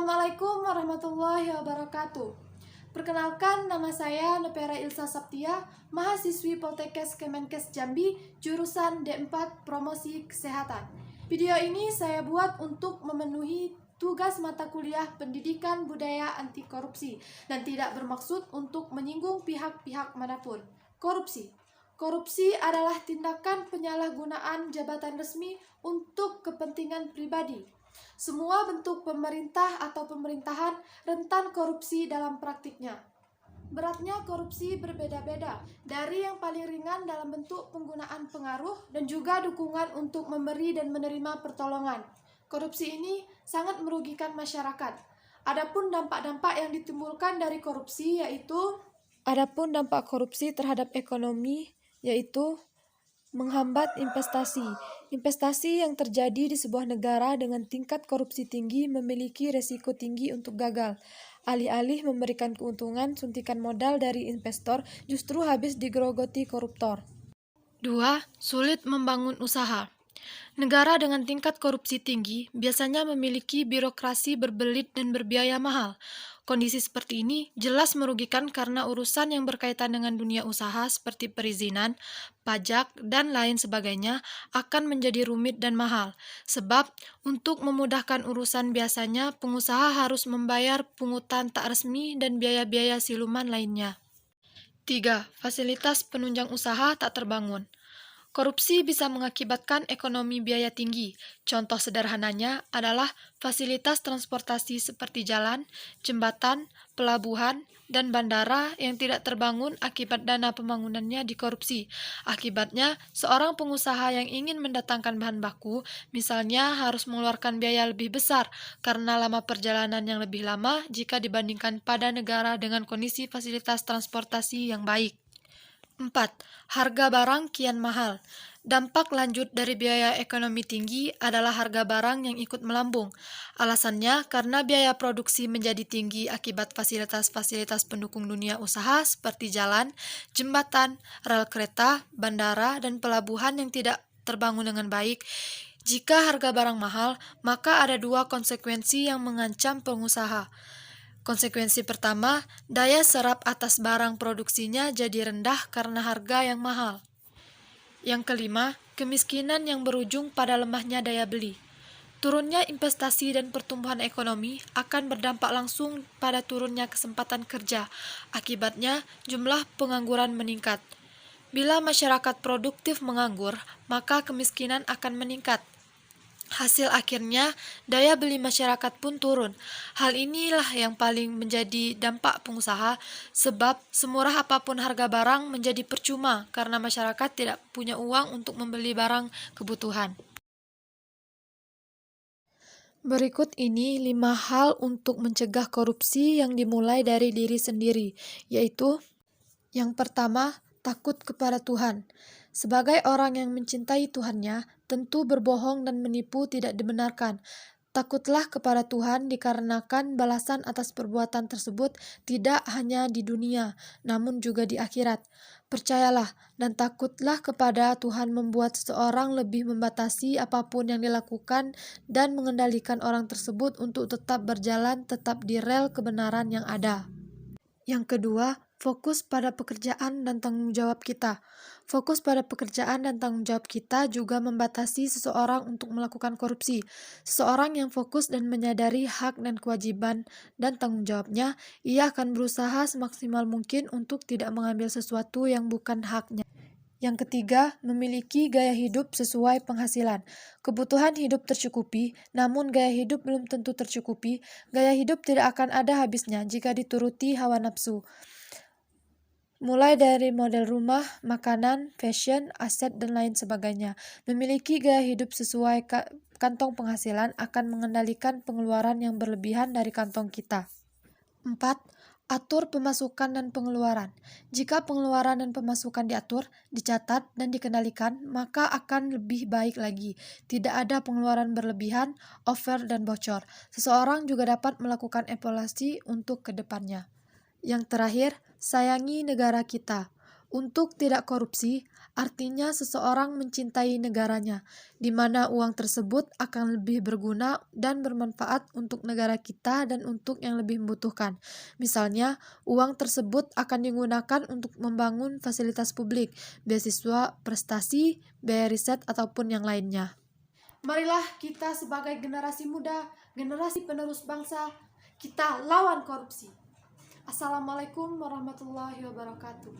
Assalamualaikum warahmatullahi wabarakatuh. Perkenalkan, nama saya Nepera Ilsa Saptia, mahasiswi Poltekkes Kemenkes Jambi, jurusan D4 Promosi Kesehatan. Video ini saya buat untuk memenuhi tugas mata kuliah Pendidikan Budaya Anti Korupsi dan tidak bermaksud untuk menyinggung pihak-pihak manapun. Korupsi. Korupsi adalah tindakan penyalahgunaan jabatan resmi untuk kepentingan pribadi. Semua bentuk pemerintah atau pemerintahan rentan korupsi dalam praktiknya. Beratnya korupsi berbeda-beda, dari yang paling ringan dalam bentuk penggunaan pengaruh dan juga dukungan untuk memberi dan menerima pertolongan. Korupsi ini sangat merugikan masyarakat. Adapun dampak-dampak yang ditimbulkan dari korupsi dampak korupsi terhadap ekonomi yaitu menghambat investasi. Investasi yang terjadi di sebuah negara dengan tingkat korupsi tinggi memiliki resiko tinggi untuk gagal. Alih-alih memberikan keuntungan, suntikan modal dari investor justru habis digerogoti koruptor. 2. Sulit membangun usaha. Negara dengan tingkat korupsi tinggi biasanya memiliki birokrasi berbelit dan berbiaya mahal. Kondisi seperti ini jelas merugikan karena urusan yang berkaitan dengan dunia usaha seperti perizinan, pajak, dan lain sebagainya akan menjadi rumit dan mahal. Sebab, untuk memudahkan urusan biasanya pengusaha harus membayar pungutan tak resmi dan biaya-biaya siluman lainnya. 3. Fasilitas penunjang usaha tak terbangun. Korupsi bisa mengakibatkan ekonomi biaya tinggi. Contoh sederhananya adalah fasilitas transportasi seperti jalan, jembatan, pelabuhan, dan bandara yang tidak terbangun akibat dana pembangunannya dikorupsi. Akibatnya, seorang pengusaha yang ingin mendatangkan bahan baku, misalnya harus mengeluarkan biaya lebih besar karena lama perjalanan yang lebih lama jika dibandingkan pada negara dengan kondisi fasilitas transportasi yang baik. 4. Harga barang kian mahal. Dampak lanjut dari biaya ekonomi tinggi adalah harga barang yang ikut melambung. Alasannya karena biaya produksi menjadi tinggi akibat fasilitas-fasilitas pendukung dunia usaha seperti jalan, jembatan, rel kereta, bandara, dan pelabuhan yang tidak terbangun dengan baik. Jika harga barang mahal, maka ada dua konsekuensi yang mengancam pengusaha. Konsekuensi pertama, daya serap atas barang produksinya jadi rendah karena harga yang mahal. Yang kelima, kemiskinan yang berujung pada lemahnya daya beli. Turunnya investasi dan pertumbuhan ekonomi akan berdampak langsung pada turunnya kesempatan kerja. Akibatnya, jumlah pengangguran meningkat. Bila masyarakat produktif menganggur, maka kemiskinan akan meningkat. Hasil akhirnya, daya beli masyarakat pun turun. Hal inilah yang paling menjadi dampak pengusaha, sebab semurah apapun harga barang menjadi percuma karena masyarakat tidak punya uang untuk membeli barang kebutuhan. Berikut ini 5 hal untuk mencegah korupsi yang dimulai dari diri sendiri, yaitu yang pertama, takut kepada Tuhan. Sebagai orang yang mencintai Tuhannya, tentu berbohong dan menipu tidak dibenarkan. Takutlah kepada Tuhan dikarenakan balasan atas perbuatan tersebut tidak hanya di dunia, namun juga di akhirat. Percayalah dan takutlah kepada Tuhan membuat seseorang lebih membatasi apapun yang dilakukan dan mengendalikan orang tersebut untuk tetap berjalan tetap di rel kebenaran yang ada. Yang kedua, fokus pada pekerjaan dan tanggung jawab kita. Fokus pada pekerjaan dan tanggung jawab kita juga membatasi seseorang untuk melakukan korupsi. Seseorang yang fokus dan menyadari hak dan kewajiban dan tanggung jawabnya, ia akan berusaha semaksimal mungkin untuk tidak mengambil sesuatu yang bukan haknya. Yang ketiga, memiliki gaya hidup sesuai penghasilan. Kebutuhan hidup tercukupi, namun gaya hidup belum tentu tercukupi. Gaya hidup tidak akan ada habisnya jika dituruti hawa nafsu. Mulai dari model rumah, makanan, fashion, aset, dan lain sebagainya. Memiliki gaya hidup sesuai kantong penghasilan akan mengendalikan pengeluaran yang berlebihan dari kantong kita. 4. Atur pemasukan dan pengeluaran. Jika pengeluaran dan pemasukan diatur, dicatat, dan dikendalikan, maka akan lebih baik lagi. Tidak ada pengeluaran berlebihan, over, dan bocor. Seseorang juga dapat melakukan evaluasi untuk kedepannya. Yang terakhir, sayangi negara kita. Untuk tidak korupsi, artinya seseorang mencintai negaranya, di mana uang tersebut akan lebih berguna dan bermanfaat untuk negara kita dan untuk yang lebih membutuhkan. Misalnya, uang tersebut akan digunakan untuk membangun fasilitas publik, beasiswa, prestasi, biaya riset, ataupun yang lainnya. Marilah kita sebagai generasi muda, generasi penerus bangsa, kita lawan korupsi. Assalamualaikum warahmatullahi wabarakatuh.